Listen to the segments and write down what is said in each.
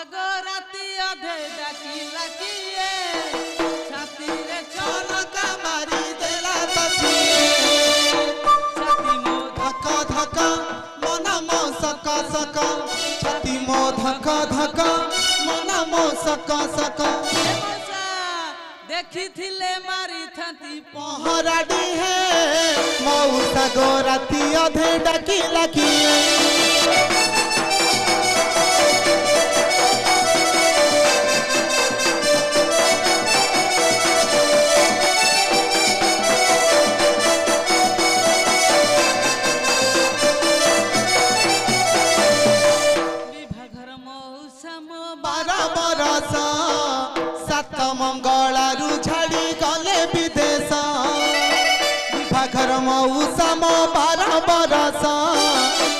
sago राती अधे डाकी लागिए छाती रे छलका मारी देला बसिए छाती मो धक्का धक्का मन मो सका सका छाती मो धक्का धक्का मन मो सका सका देखी थिले मारी थाती पहराडी है मौसा गो राती अधे डाकी लागिए मंगलारू छाड़ी गले विदेश विभागर मौसा मो 12 बरस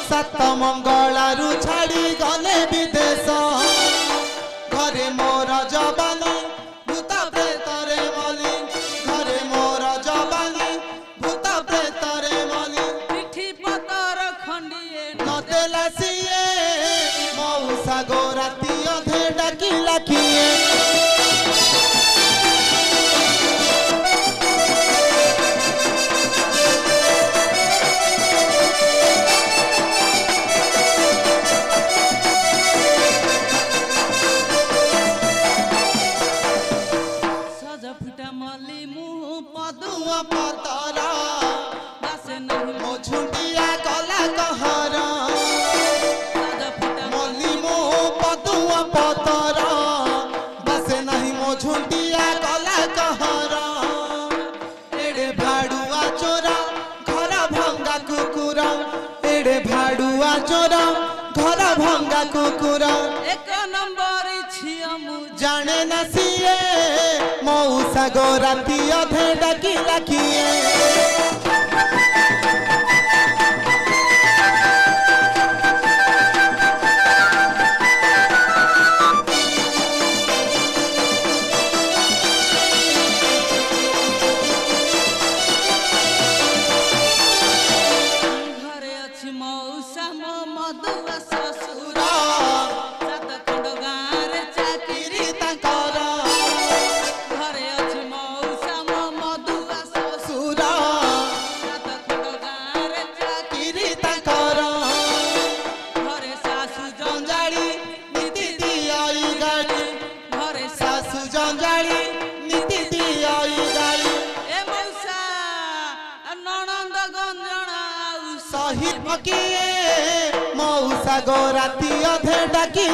सात मंगलारू छाड़ी गले विदेश घरे मोर जवानी भूत प्रेतरे मली घरे मोर जवानी भूत प्रेतरे मली पिठी पतर खंडिए न देला सिए मौसा गो राती अधे डाकी लाखिए पतरा बस नहीं मो झुंडिया गला कहरा मली मो पदुआ पतरा बस नहीं मो झुंडिया गला कहरा एड़े भाड़ुआ चोरा घर भंगा कुकुरा एड़े भाड़ुआ चोरा घर भंगा कुकुरा एक नंबर छिया मु जाने न सिए मौसा गो राती अधे डाकी लाखिए घरे अछि मौसा मो मधुआ ससुरा सात खंड गाँ रे चाकिरी ताकर घरे अछि मौसा मो मधुआ ससुरा सात खंड गाँ रे चाकिरी ताकर घरे सासु जंजाली नीति दियाई गाड़ी घरे सासु जंजाली नीति दियाई गाड़ी ए मौसा ननंद गंजना सहित पकिए मौसा गो राती अधे डाकी